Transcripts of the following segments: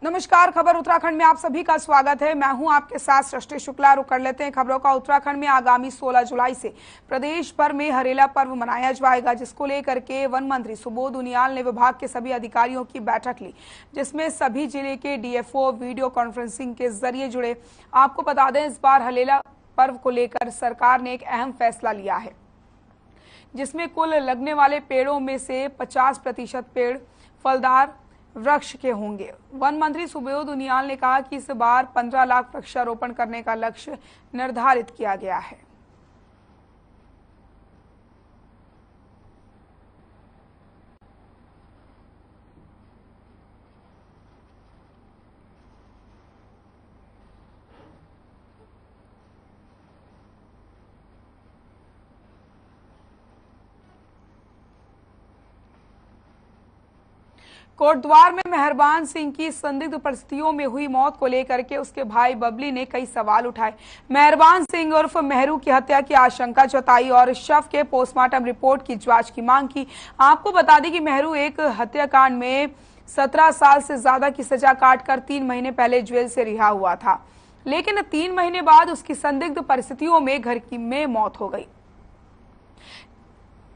नमस्कार। खबर उत्तराखंड में आप सभी का स्वागत है। मैं हूं आपके साथ सृष्टि शुक्ला। रुक कर लेते हैं खबरों का। उत्तराखंड में आगामी 16 जुलाई से प्रदेश भर में हरेला पर्व मनाया जाएगा, जिसको लेकर के वन मंत्री सुबोध उनियाल ने विभाग के सभी अधिकारियों की बैठक ली, जिसमें सभी जिले के डीएफओ वीडियो कॉन्फ्रेंसिंग के जरिए जुड़े। आपको बता दें, इस बार हरेला पर्व को लेकर सरकार ने एक अहम फैसला लिया है, जिसमें कुल लगने वाले पेड़ों में से 50% पेड़ फलदार वृक्ष के होंगे। वन मंत्री सुबोध उनियाल ने कहा कि इस बार 15 लाख वृक्षारोपण करने का लक्ष्य निर्धारित किया गया है। कोटद्वार में मेहरबान सिंह की संदिग्ध परिस्थितियों में हुई मौत को लेकर के उसके भाई बबली ने कई सवाल उठाए। मेहरबान सिंह उर्फ मेहरू की हत्या की आशंका जताई और शव के पोस्टमार्टम रिपोर्ट की जांच की मांग की। आपको बता दें कि मेहरू एक हत्याकांड में 17 साल से ज्यादा की सजा काटकर 3 महीने पहले जेल से रिहा हुआ था, लेकिन 3 महीने बाद उसकी संदिग्ध परिस्थितियों में घर में मौत हो गई,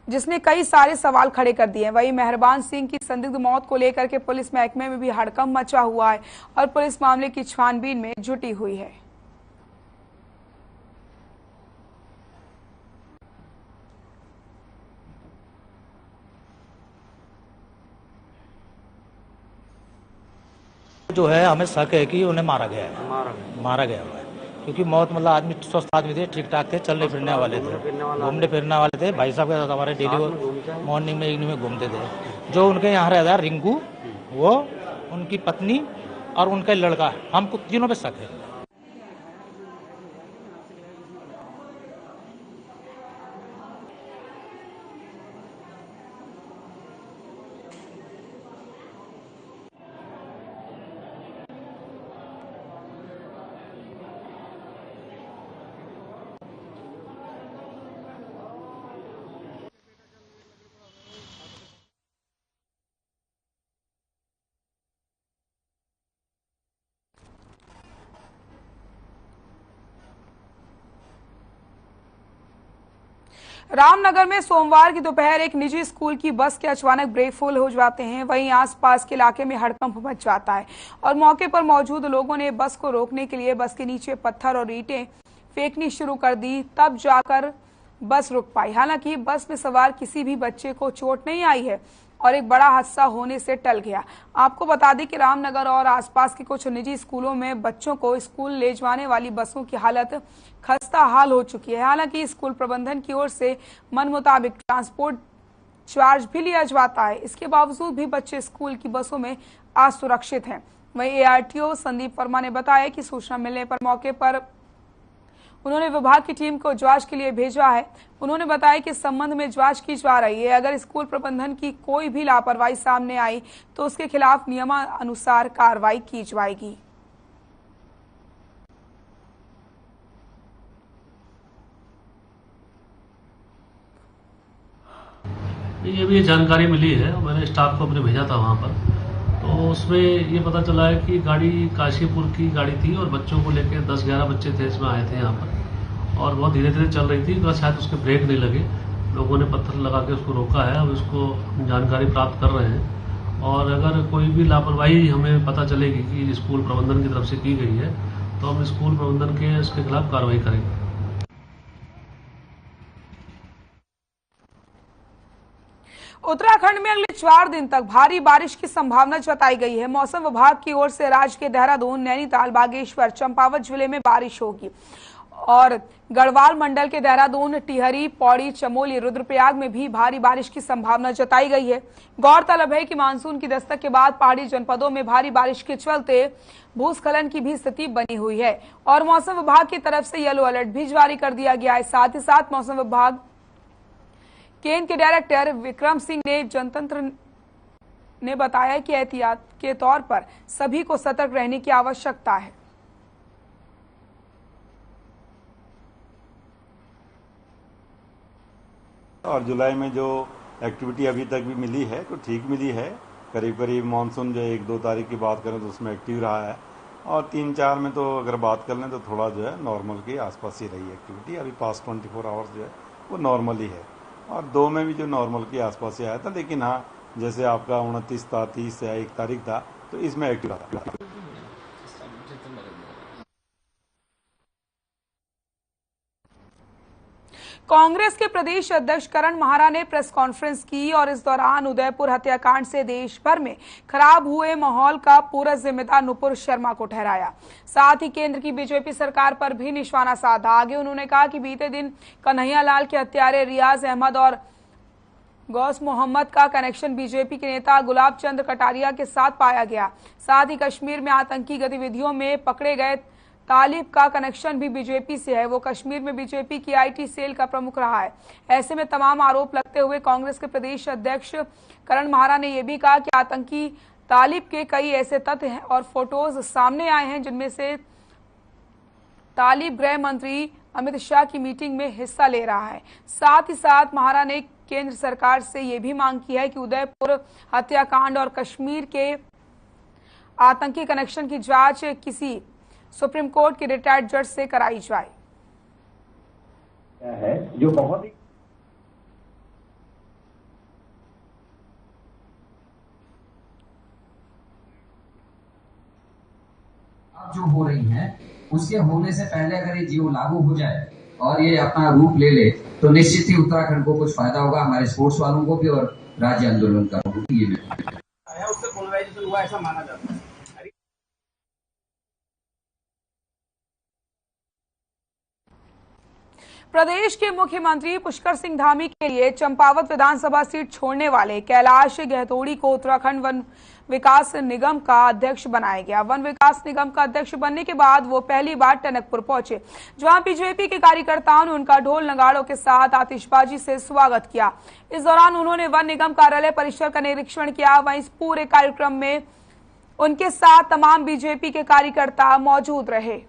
जिसने कई सारे सवाल खड़े कर दिए। वहीं मेहरबान सिंह की संदिग्ध मौत को लेकर के पुलिस महकमे में भी हड़कंप मचा हुआ है और पुलिस मामले की छानबीन में जुटी हुई है। जो है हमें शक है कि उन्हें मारा गया हुआ है, क्योंकि मौत मतलब आदमी स्वस्थ आदमी थे, ठीक ठाक थे, चलने फिरने वाले थे, घूमने फिरने वाले थे। भाई साहब के साथ हमारे डेली मॉर्निंग में इवनिंग में घूमते थे। जो उनके यहाँ रहता है रिंकू, वो उनकी पत्नी और उनका लड़का, हमको तीनों पे शक है। रामनगर में सोमवार की दोपहर एक निजी स्कूल की बस के अचानक ब्रेक फेल हो जाते हैं। वहीं आसपास के इलाके में हड़कंप मच जाता है और मौके पर मौजूद लोगों ने बस को रोकने के लिए बस के नीचे पत्थर और ईंटें फेंकनी शुरू कर दी, तब जाकर बस रुक पाई। हालांकि बस में सवार किसी भी बच्चे को चोट नहीं आई है और एक बड़ा हादसा होने से टल गया। आपको बता दें कि रामनगर और आसपास के कुछ निजी स्कूलों में बच्चों को स्कूल ले जाने वाली बसों की हालत खस्ता हाल हो चुकी है। हालांकि स्कूल प्रबंधन की ओर से मन मुताबिक ट्रांसपोर्ट चार्ज भी लिया जाता है, इसके बावजूद भी बच्चे स्कूल की बसों में असुरक्षित हैं। वहीं ARTO संदीप वर्मा ने बताया कि सूचना मिलने पर मौके पर उन्होंने विभाग की टीम को जांच के लिए भेजा है। उन्होंने बताया कि इस संबंध में जांच की जा रही है। अगर स्कूल प्रबंधन की कोई भी लापरवाही सामने आई तो उसके खिलाफ नियमानुसार कार्रवाई की जाएगी। ये भी जानकारी मिली है, मैंने स्टाफ को अपने भेजा था वहाँ पर, तो उसमें ये पता चला है कि गाड़ी काशीपुर की गाड़ी थी और बच्चों को लेकर 10-11 बच्चे थे, इसमें आए थे यहाँ पर और बहुत धीरे धीरे चल रही थी, तो शायद उसके ब्रेक नहीं लगे। लोगों ने पत्थर लगा के उसको रोका है। अब इसको जानकारी प्राप्त कर रहे हैं और अगर कोई भी लापरवाही हमें पता चलेगी कि स्कूल प्रबंधन की तरफ से की गई है तो हम स्कूल प्रबंधन के उसके खिलाफ कार्रवाई करेंगे। उत्तराखंड में अगले 4 दिन तक भारी बारिश की संभावना जताई गई है। मौसम विभाग की ओर से राज्य के देहरादून, नैनीताल, बागेश्वर, चंपावत जिले में बारिश होगी और गढ़वाल मंडल के देहरादून, टिहरी, पौड़ी, चमोली, रुद्रप्रयाग में भी भारी बारिश की संभावना जताई गई है। गौरतलब है कि मानसून की दस्तक के बाद पहाड़ी जनपदों में भारी बारिश के चलते भूस्खलन की भी स्थिति बनी हुई है और मौसम विभाग की तरफ से येलो अलर्ट भी जारी कर दिया गया है। साथ ही साथ मौसम विभाग केंद्र के डायरेक्टर विक्रम सिंह ने जनतंत्र ने बताया कि एहतियात के तौर पर सभी को सतर्क रहने की आवश्यकता है। और जुलाई में जो एक्टिविटी अभी तक भी मिली है तो ठीक मिली है। करीब करीब मानसून जो 1-2 तारीख की बात करें तो उसमें एक्टिव रहा है, और 3-4 में तो अगर बात कर लें तो थोड़ा जो है नॉर्मल के आसपास ही रही एक्टिविटी। अभी पास 24 आवर्स जो है वो नॉर्मल ही है, और 2 में भी जो नॉर्मल के आसपास ही आया था। लेकिन हाँ, जैसे आपका 29 था, 30 या 1 तारीख था, तो इसमें एक्टिव था। कांग्रेस के प्रदेश अध्यक्ष करण महारा ने प्रेस कॉन्फ्रेंस की और इस दौरान उदयपुर हत्याकांड से देश भर में खराब हुए माहौल का पूरा जिम्मेदार नुपुर शर्मा को ठहराया। साथ ही केंद्र की बीजेपी सरकार पर भी निशाना साधा। आगे उन्होंने कहा कि बीते दिन कन्हैया लाल के हत्यारे रियाज अहमद और गौस मोहम्मद का कनेक्शन बीजेपी के नेता गुलाब चंद कटारिया के साथ पाया गया। साथ ही कश्मीर में आतंकी गतिविधियों में पकड़े गए तालिब का कनेक्शन भी बीजेपी से है। वो कश्मीर में बीजेपी की आईटी सेल का प्रमुख रहा है। ऐसे में तमाम आरोप लगते हुए कांग्रेस के प्रदेश अध्यक्ष करण महारा ने यह भी कहा कि आतंकी तालिब के कई ऐसे तथ्य हैं और फोटोज सामने आए हैं जिनमें से तालिब गृह मंत्री अमित शाह की मीटिंग में हिस्सा ले रहा है। साथ ही साथ महारा ने केंद्र सरकार से यह भी मांग की है कि उदयपुर हत्याकांड और कश्मीर के आतंकी कनेक्शन की जांच किसी सुप्रीम कोर्ट के रिटायर्ड जज से कराई जाए। है जो बहुत ही जो हो रही हैं उसके होने से पहले अगर ये जीवो लागू हो जाए और ये अपना रूप ले ले तो निश्चित ही उत्तराखंड को कुछ फायदा होगा, हमारे स्पोर्ट्स वालों को भी और राज्य आंदोलनकारों को भी। ये उससे पोलराइजेशन हुआ ऐसा माना जाता है। प्रदेश के मुख्यमंत्री पुष्कर सिंह धामी के लिए चंपावत विधानसभा सीट छोड़ने वाले कैलाश गहतोड़ी को उत्तराखंड वन विकास निगम का अध्यक्ष बनाया गया। वन विकास निगम का अध्यक्ष बनने के बाद वो पहली बार टनकपुर पहुंचे, जहां बीजेपी के कार्यकर्ताओं ने उनका ढोल नगाड़ों के साथ आतिशबाजी से स्वागत किया। इस दौरान उन्होंने वन निगम कार्यालय परिसर का निरीक्षण किया। वहीं इस पूरे कार्यक्रम में उनके साथ तमाम बीजेपी के कार्यकर्ता मौजूद रहे।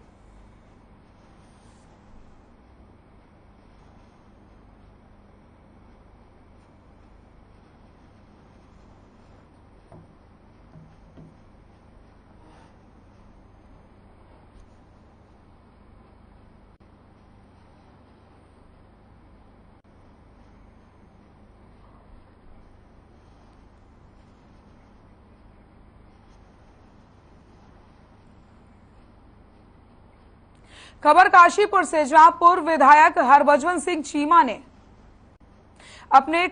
खबर काशीपुर से, जहां पूर्व विधायक हरभजन सिंह चीमा ने अपने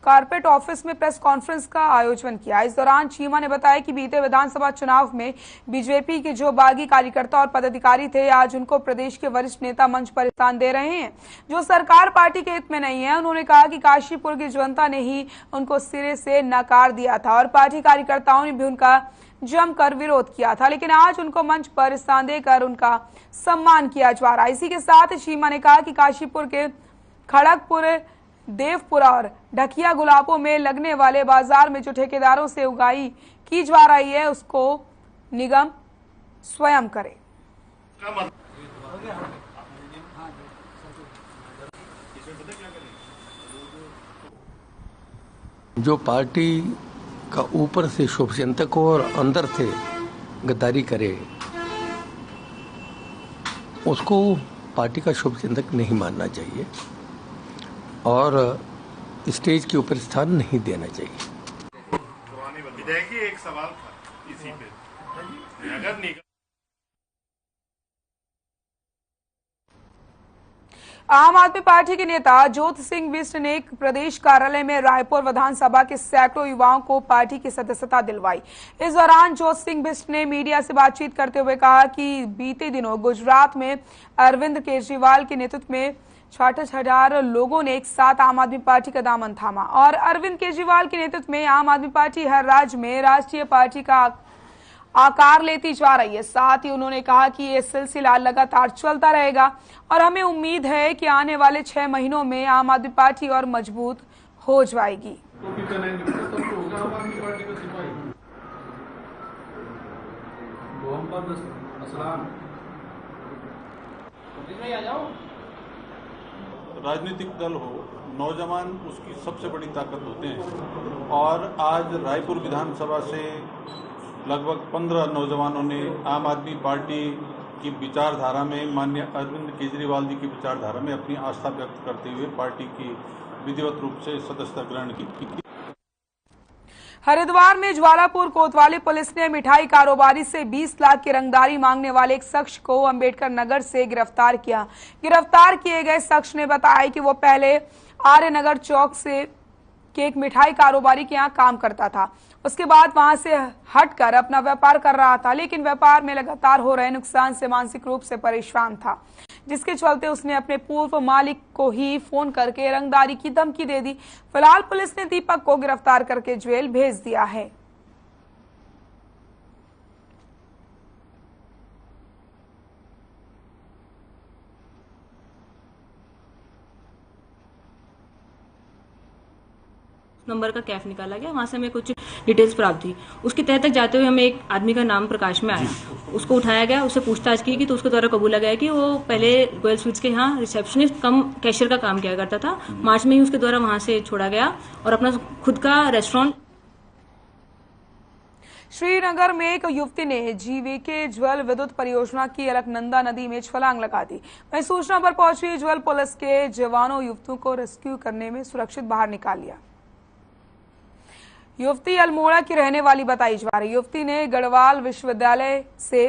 कारपेट ऑफिस में प्रेस कॉन्फ्रेंस का आयोजन किया। इस दौरान चीमा ने बताया कि बीते विधानसभा चुनाव में बीजेपी के जो बागी कार्यकर्ता और पदाधिकारी थे, आज उनको प्रदेश के वरिष्ठ नेता मंच पर स्थान दे रहे हैं, जो सरकार पार्टी के हित में नहीं है। उन्होंने कहा कि काशीपुर की जनता ने ही उनको सिरे से नकार दिया था और पार्टी कार्यकर्ताओं ने भी उनका जमकर विरोध किया था, लेकिन आज उनको मंच पर स्थान देकर उनका सम्मान किया जा रहा है। इसी के साथ चीमा ने कहा कि काशीपुर के खड़गपुर, देवपुरा और ढकिया गुलाबों में लगने वाले बाजार में जो ठेकेदारों से उगाई की जा रही है उसको निगम स्वयं करे। जो पार्टी का ऊपर से शुभचिंतक हो और अंदर से गद्दारी करे, उसको पार्टी का शुभचिंतक नहीं मानना चाहिए और स्टेज के ऊपर स्थान नहीं देना चाहिए। विधायक एक सवाल था इसी पे, अगर निगम आम आदमी पार्टी के नेता ज्योति सिंह बिष्ट ने एक प्रदेश कार्यालय में रायपुर विधानसभा के सैकड़ों युवाओं को पार्टी की सदस्यता दिलवाई। इस दौरान ज्योति सिंह बिष्ट ने मीडिया से बातचीत करते हुए कहा कि बीते दिनों गुजरात में अरविंद केजरीवाल के नेतृत्व में 66,000 लोगों ने एक साथ आम आदमी पार्टी का दामन थामा और अरविंद केजरीवाल के नेतृत्व में आम आदमी पार्टी हर राज्य में राष्ट्रीय पार्टी का आकार लेती जा रही है। साथ ही उन्होंने कहा कि ये सिलसिला लगातार चलता रहेगा और हमें उम्मीद है कि आने वाले 6 महीनों में आम आदमी पार्टी और मजबूत हो जाएगी। राजनीतिक दल हो, नौजवान उसकी सबसे बड़ी ताकत होते हैं। और आज रायपुर विधानसभा से लगभग 15 नौजवानों ने आम आदमी पार्टी की विचारधारा में, माननीय अरविंद केजरीवाल जी की विचारधारा में अपनी आस्था व्यक्त करते हुए पार्टी की विधिवत रूप से सदस्यता ग्रहण की। हरिद्वार में ज्वालापुर कोतवाली पुलिस ने मिठाई कारोबारी से 20 लाख की रंगदारी मांगने वाले एक शख्स को अंबेडकर नगर से गिरफ्तार किया। गिरफ्तार किए गए शख्स ने बताया कि वो पहले आर्य नगर चौक से के एक मिठाई कारोबारी के यहाँ काम करता था। उसके बाद वहां से हटकर अपना व्यापार कर रहा था, लेकिन व्यापार में लगातार हो रहे नुकसान से मानसिक रूप से परेशान था, जिसके चलते उसने अपने पूर्व मालिक को ही फोन करके रंगदारी की धमकी दे दी। फिलहाल पुलिस ने दीपक को गिरफ्तार करके जेल भेज दिया है। नंबर का कैफ निकाला गया, वहां से हमें कुछ डिटेल्स प्राप्त हुई। उसके तहत तक जाते हुए हमें एक आदमी का नाम प्रकाश में आया, उसको उठाया गया, उससे पूछताछ की गई तो उसके द्वारा कबूला गया कि वो पहले गोयल स्वीट्स के यहाँ रिसेप्शनिस्ट कम कैशियर का काम किया करता था। मार्च में ही उसके द्वारा वहां से छोड़ा गया और अपना खुद का रेस्टोरेंट। श्रीनगर में एक युवती ने जीवीके ज्वल विद्युत परियोजना की अलकनंदा नदी में छलांग लगा दी। वहीं सूचना पर पहुंची ज्वल पुलिस के जवानों युवतियों को रेस्क्यू करने में सुरक्षित बाहर निकाल लिया। युवती अल्मोड़ा की रहने वाली बताई जा रही। युवती ने गढ़वाल विश्वविद्यालय से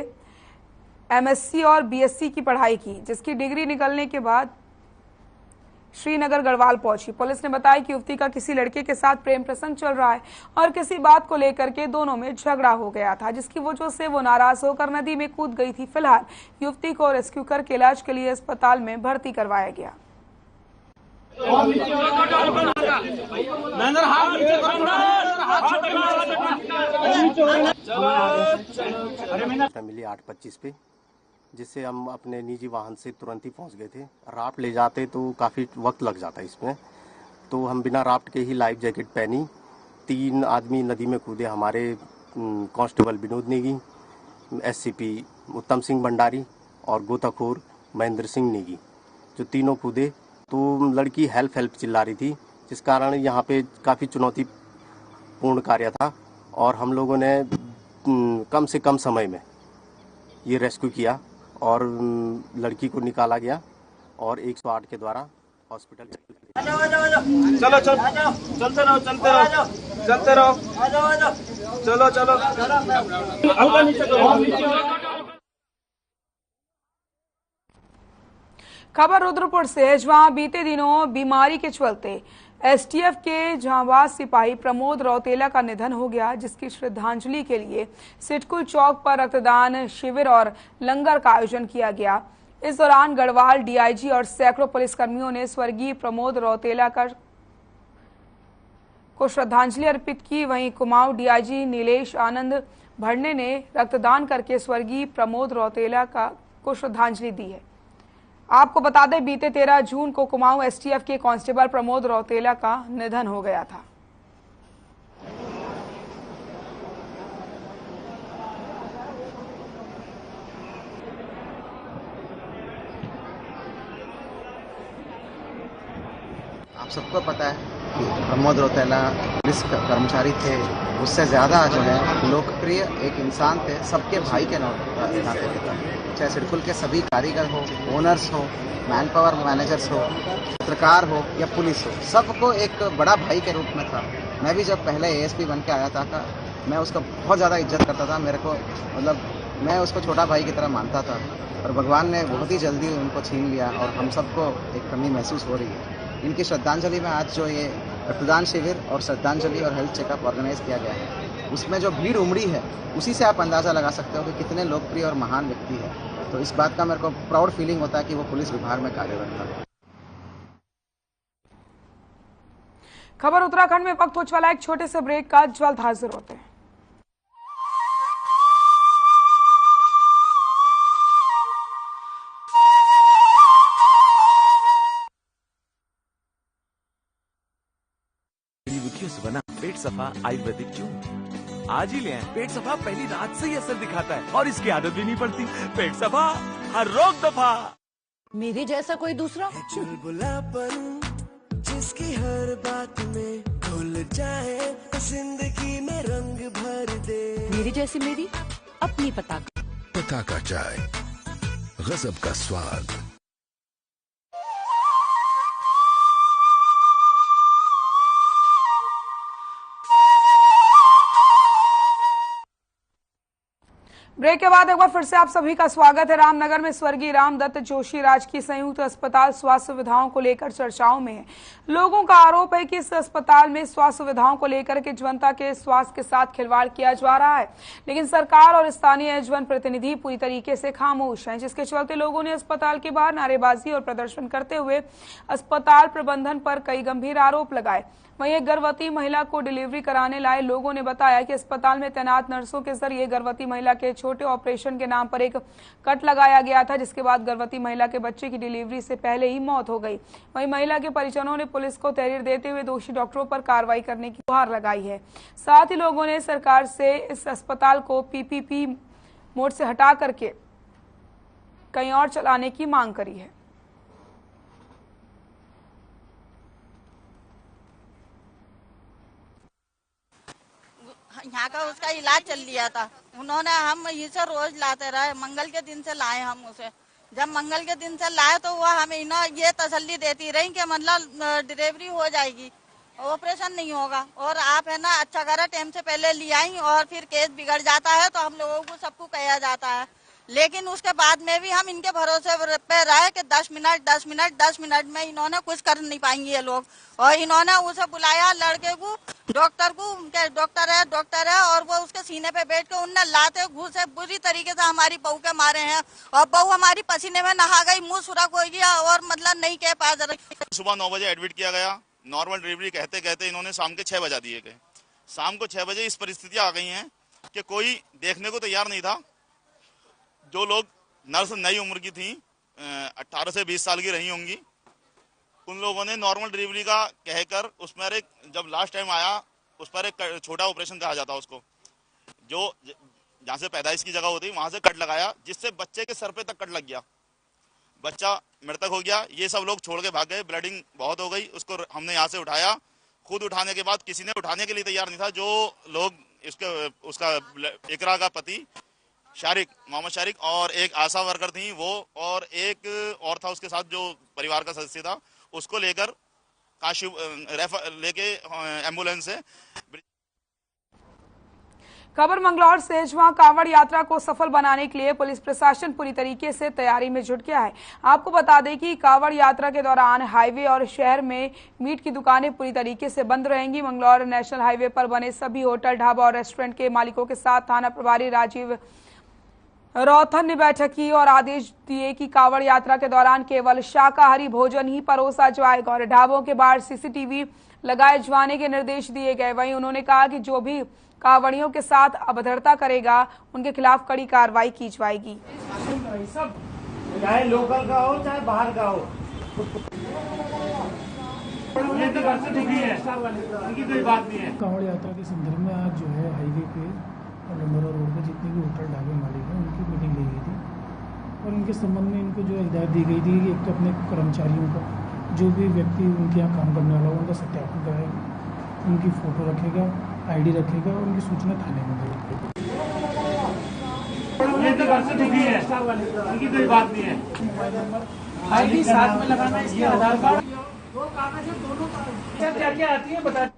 एमएससी और बीएससी की पढ़ाई की, जिसकी डिग्री निकलने के बाद श्रीनगर गढ़वाल पहुंची। पुलिस ने बताया कि युवती का किसी लड़के के साथ प्रेम प्रसंग चल रहा है और किसी बात को लेकर के दोनों में झगड़ा हो गया था, जिसकी वजह से वो नाराज होकर नदी में कूद गई थी। फिलहाल युवती को रेस्क्यू करके इलाज के लिए अस्पताल में भर्ती करवाया गया। फैमिली 8:25 पे, जिससे हम अपने निजी वाहन से तुरंत ही पहुंच गए थे। राफ्ट ले जाते तो काफ़ी वक्त लग जाता है इसमें, तो हम बिना राफ्ट के ही लाइफ जैकेट पहनी 3 आदमी नदी में कूदे। हमारे कांस्टेबल विनोद नेगी, एससीपी उत्तम सिंह भंडारी और गोताखोर महेंद्र सिंह नेगी, जो तीनों कूदे। तो लड़की हेल्प चिल्ला रही थी, जिस कारण यहाँ पे काफ़ी चुनौतीपूर्ण कार्य था और हम लोगों ने कम से कम समय में ये रेस्क्यू किया और लड़की को निकाला गया और 108 के द्वारा हॉस्पिटल। चलो चलते रहो खबर रुद्रपुर से है, जहां बीते दिनों बीमारी के चलते एसटीएफ के जांबाज सिपाही प्रमोद रौतेला का निधन हो गया, जिसकी श्रद्धांजलि के लिए सिटकुल चौक पर रक्तदान शिविर और लंगर का आयोजन किया गया। इस दौरान गढ़वाल डीआईजी और सैकड़ों पुलिसकर्मियों ने स्वर्गीय प्रमोद रौतेला को श्रद्धांजलि अर्पित की। वहीं कुमाऊं डीआईजी नीलेश आनंद भड़ने ने रक्तदान करके स्वर्गीय प्रमोद रौतेला को श्रद्धांजलि दी है। आपको बता दें, बीते 13 जून को कुमाऊं एसटीएफ के कांस्टेबल प्रमोद रौतेला का निधन हो गया था। आप सबको पता है कि प्रमोद रौतेला पुलिस कर्मचारी थे, उससे ज़्यादा जो है लोकप्रिय एक इंसान थे, सबके भाई के नाते थे। चाहे सिडकुल के सभी कारीगर हो, ओनर्स हो, मैन पावर मैनेजर्स हो, पत्रकार हो या पुलिस हो, सबको एक बड़ा भाई के रूप में था। मैं भी जब पहले एएसपी बन के आया था मैं उसका बहुत ज़्यादा इज्जत करता था। मेरे को मैं उसको छोटा भाई की तरह मानता था, और भगवान ने बहुत ही जल्दी उनको छीन लिया और हम सबको एक कमी महसूस हो रही है। इनकी श्रद्धांजलि में आज जो ये रक्तदान शिविर और श्रद्धांजलि और हेल्थ चेकअप ऑर्गेनाइज किया गया है, उसमें जो भीड़ उमड़ी है उसी से आप अंदाज़ा लगा सकते हो कि कितने लोकप्रिय और महान व्यक्ति है। तो इस बात का मेरे को प्राउड फीलिंग होता है कि वो पुलिस विभाग में कार्यरत था। खबर उत्तराखंड में वक्त हो चला एक छोटे से ब्रेक का, जल्द हाजिर होते हैं। बना पेट सफा आयुर्वेदिक चूर्ण आज ही ले आए। पेट सफा पहली रात से ही असर दिखाता है और इसकी आदत भी नहीं पड़ती। पेट सफा हर रोग दफा। मेरे जैसा कोई दूसरा? चुलबुलापन जिसकी हर बात में घुल जाए, जिंदगी में रंग भर दे। मेरी जैसी मेरी अपनी पताका चाय, गजब का स्वाद। ब्रेक के बाद एक बार फिर से आप सभी का स्वागत है। रामनगर में स्वर्गीय रामदत्त जोशी राजकीय संयुक्त अस्पताल स्वास्थ्य सुविधाओं को लेकर चर्चाओं में है। लोगों का आरोप है कि इस अस्पताल में स्वास्थ्य सुविधाओं को लेकर के जनता के स्वास्थ्य के साथ खिलवाड़ किया जा रहा है, लेकिन सरकार और स्थानीय जनप्रतिनिधि पूरी तरीके से खामोश हैं, जिसके चलते लोगों ने अस्पताल के बाहर नारेबाजी और प्रदर्शन करते हुए अस्पताल प्रबंधन पर कई गंभीर आरोप लगाए। वहीं एक गर्भवती महिला को डिलीवरी कराने लाए लोगों ने बताया कि अस्पताल में तैनात नर्सों के जरिए गर्भवती महिला के छोटे ऑपरेशन के नाम पर एक कट लगाया गया था, जिसके बाद गर्भवती महिला के बच्चे की डिलीवरी से पहले ही मौत हो गई। वहीं महिला के परिजनों ने पुलिस को तहरीर देते हुए दोषी डॉक्टरों पर कार्रवाई करने की गुहार लगाई है। साथ ही लोगों ने सरकार से इस अस्पताल को पीपीपी मोड से हटा करके कहीं और चलाने की मांग करी है। यहाँ का उसका इलाज चल लिया था, उन्होंने हम इसे रोज लाते रहे, मंगल के दिन से लाए हम उसे। जब मंगल के दिन से लाए तो वह हमें ये तसल्ली देती रही कि मतलब डिलीवरी हो जाएगी, ऑपरेशन नहीं होगा, और आप है ना अच्छा करा टाइम से पहले ले आई, और फिर केस बिगड़ जाता है तो हम लोगों को सबको कहा जाता है। लेकिन उसके बाद में भी हम इनके भरोसे पे रहे कि 10 मिनट में इन्होंने कुछ कर नहीं पाएंगे ये लोग। और इन्होंने उसे बुलाया लड़के को, डॉक्टर को, डॉक्टर है, और वो उसके सीने पे बैठ के उनने लाते घूसे बुरी तरीके से हमारी बहू के मारे हैं, और बहू हमारी पसीने में नहा गई, मुंह सुरख हो गया, और मतलब नहीं कह पा रही। सुबह 9 बजे एडमिट किया गया, नॉर्मल डिलीवरी कहते कहते इन्होंने शाम के 6 बजा दिए गए। शाम को 6 बजे इस परिस्थितियां आ गई हैं कि कोई देखने को तैयार नहीं था। जो लोग नर्स नई उम्र की थी, 18 से 20 साल की रही होंगी, उन लोगों ने नॉर्मल डिलीवरी का कहकर उस पर एक, जब लास्ट टाइम आया उस पर एक छोटा ऑपरेशन कहा जाता उसको, जो जहाँ से पैदाइश की जगह होती वहां से कट लगाया, जिससे बच्चे के सर पे तक कट लग गया, बच्चा मृतक हो गया। ये सब लोग छोड़ के भाग गए, ब्लीडिंग बहुत हो गई, उसको हमने यहाँ से उठाया। खुद उठाने के बाद किसी ने उठाने के लिए तैयार नहीं था। जो लोग उसका इकरा का पति शारिक, मोहम्मद शारिक, और एक आशा वर्कर थी वो, और एक और था उसके साथ जो परिवार का सदस्य था, उसको लेकर काशी लेके एम्बुलेंस से। खबर मंगलौर से, जहां कांवड़ यात्रा को सफल बनाने के लिए पुलिस प्रशासन पूरी तरीके से तैयारी में जुट गया है। आपको बता दें कि कांवड़ यात्रा के दौरान हाईवे और शहर में मीट की दुकानें पूरी तरीके से बंद रहेंगी। मंगलौर नेशनल हाईवे पर बने सभी होटल, ढाबा और रेस्टोरेंट के मालिकों के साथ थाना प्रभारी राजीव रौथन ने बैठक की और आदेश दिए कि कांवड़ यात्रा के दौरान केवल शाकाहारी भोजन ही परोसा जाएगा, और ढाबों के बाहर सीसीटीवी लगाए जाने के निर्देश दिए गए। वहीं उन्होंने कहा कि जो भी कांवड़ियों के साथ अभद्रता करेगा उनके खिलाफ कड़ी कार्रवाई की जाएगी। चाहे लोकल का हो चाहे बाहर का हो, ये तो घर से दुखी है, उनकी कोई बात नहीं है। कांवड़ यात्रा के संदर्भ में आज जो है हाईवे पे और डंडोरा रोड पे जितने भी होटल ढाबे मालिक हैं उनकी मीटिंग ली गई थी, और उनके संबंध में इनको जो हिदायत दी गई थी कि एक तो अपने कर्मचारियों का, जो भी व्यक्ति उनके यहाँ काम करने वाला हो उनका सत्यापन कराएगा, उनकी फोटो रखेगा, आईडी रखेगा, और उनकी सूचना थाने में देगा। ये तो घर से दुखी है, उनकी कोई बात नहीं है। मोबाइल नंबर आईडी साथ में लगाना, इसके आधार कार्ड, दो कागज है, दोनों कागज क्या क्या आती है बता।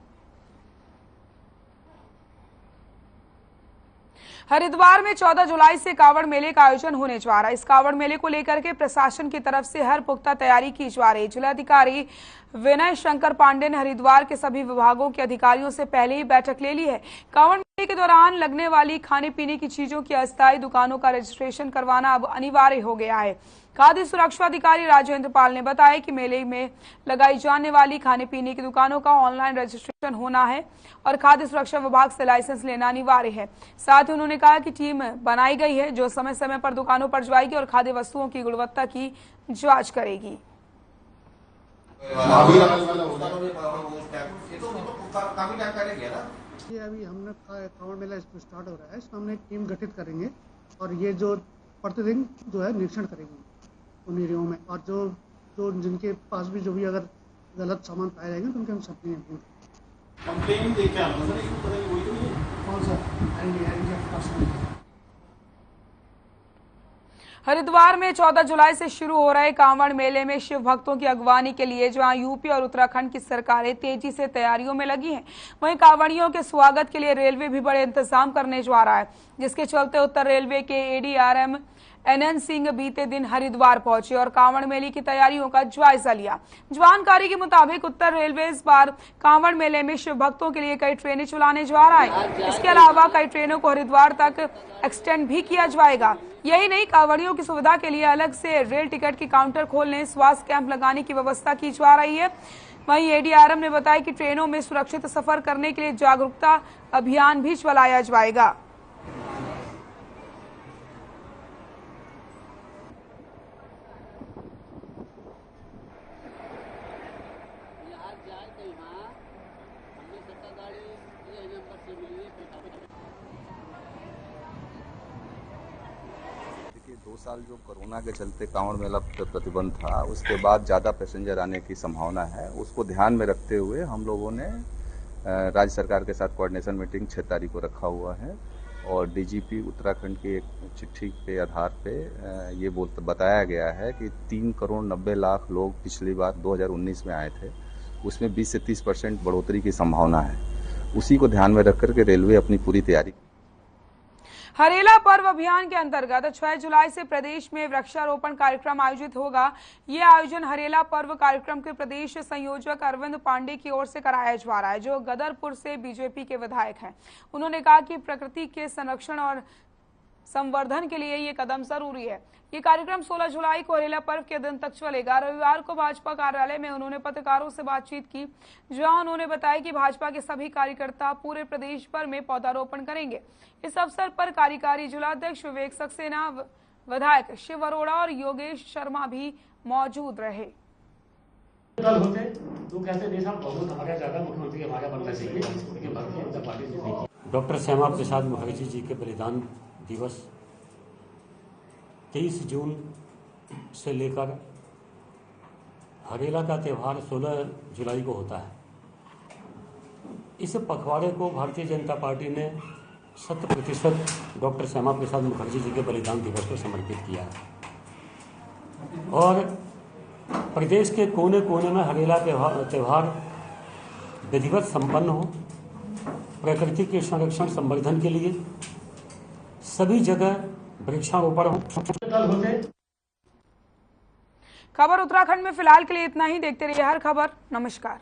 हरिद्वार में 14 जुलाई से कांवड़ मेले का आयोजन होने जा रहा है। इस कांवड़ मेले को लेकर के प्रशासन की तरफ से हर पुख्ता तैयारी की जा रही है। जिलाधिकारी विनय शंकर पांडे ने हरिद्वार के सभी विभागों के अधिकारियों से पहले ही बैठक ले ली है। कांवड़ मेले के दौरान लगने वाली खाने पीने की चीजों की अस्थायी दुकानों का रजिस्ट्रेशन करवाना अब अनिवार्य हो गया है। खाद्य सुरक्षा अधिकारी राजेंद्र पाल ने बताया कि मेले में लगाई जाने वाली खाने पीने की दुकानों का ऑनलाइन रजिस्ट्रेशन होना है और खाद्य सुरक्षा विभाग से लाइसेंस लेना अनिवार्य है। साथ ही उन्होंने कहा कि टीम बनाई गई है जो समय समय पर दुकानों पर जाएगी और खाद्य वस्तुओं की गुणवत्ता की जांच करेगी। ये अभी हमने कांवड़ मेला स्टार्ट हो रहा है, इसमें हमने एक टीम गठित करेंगे और ये जो प्रतिदिन जो है निरीक्षण करेंगे। उन एरियाओं में, और जो जिनके पास भी जो भी अगर गलत सामान पाए रहेंगे तो उनके हम सब नहीं कंप्लेन दे के आना सर, इसको पता नहीं वही तो नहीं है। कौन सा हरिद्वार में 14 जुलाई से शुरू हो रहे कांवड़ मेले में शिव भक्तों की अगवानी के लिए जहां यूपी और उत्तराखंड की सरकारें तेजी से तैयारियों में लगी हैं, वहीं कांवड़ियों के स्वागत के लिए रेलवे भी बड़े इंतजाम करने जा रहा है, जिसके चलते उत्तर रेलवे के एडीआरएम एनएन सिंह बीते दिन हरिद्वार पहुंचे और कांवड़ मेले की तैयारियों का जायजा लिया। जानकारी के मुताबिक उत्तर रेलवे इस बार कांवड़ मेले में शिव भक्तों के लिए कई ट्रेनें चलाने जा रहा है। इसके अलावा कई ट्रेनों को हरिद्वार तक एक्सटेंड भी किया जाएगा। यही नहीं, कांवड़ियों की सुविधा के लिए अलग से रेल टिकट की काउंटर खोलने, स्वास्थ्य कैंप लगाने की व्यवस्था की जा रही है। वहीं एडीआरएम ने बताया कि ट्रेनों में सुरक्षित सफर करने के लिए जागरूकता अभियान भी चलाया जाएगा। देखिए 2 साल जो कोरोना के चलते कांवड़ मेला पर प्रतिबंध था, उसके बाद ज़्यादा पैसेंजर आने की संभावना है। उसको ध्यान में रखते हुए हम लोगों ने राज्य सरकार के साथ कोऑर्डिनेशन मीटिंग 6 तारीख को रखा हुआ है और डीजीपी उत्तराखंड की एक चिट्ठी के आधार पे ये बताया गया है कि 3 करोड़ 90 लाख लोग पिछली बार 2019 में आए थे, उसमें 20 से 30% बढ़ोतरी की संभावना है। उसी को ध्यान में रख करके रेलवे अपनी पूरी तैयारी। हरेला पर्व अभियान के अंतर्गत 6 जुलाई से प्रदेश में वृक्षारोपण कार्यक्रम आयोजित होगा। ये आयोजन हरेला पर्व कार्यक्रम के प्रदेश संयोजक अरविंद पांडे की ओर से कराया जा रहा है, जो गदरपुर से बीजेपी के विधायक हैं। उन्होंने कहा कि प्रकृति के संरक्षण और संवर्धन के लिए ये कदम जरूरी है। ये कार्यक्रम 16 जुलाई को हरेला पर्व के दिन तक चलेगा। रविवार को भाजपा कार्यालय में उन्होंने पत्रकारों से बातचीत की, जहां उन्होंने बताया कि भाजपा के सभी कार्यकर्ता पूरे प्रदेश भर में पौधारोपण करेंगे। इस अवसर पर कार्यकारी जिलाध्यक्ष विवेक सक्सेना, विधायक शिव अरोड़ा और योगेश शर्मा भी मौजूद रहे। डॉक्टर श्यामा प्रसाद मुखर्जी जी के बलिदान दिवस 23 जून से लेकर हरेला का त्यौहार 16 जुलाई को होता है। इस पखवाड़े को भारतीय जनता पार्टी ने 100% डॉक्टर श्यामा प्रसाद मुखर्जी जी के बलिदान दिवस को समर्पित किया है और प्रदेश के कोने कोने में हरेला त्यौहार विधिवत संपन्न हो। प्रकृति के संरक्षण संवर्धन के लिए सभी जगह वृक्षारोपण हो। खबर उत्तराखंड में फिलहाल के लिए इतना ही। देखते रहिए हर खबर। नमस्कार।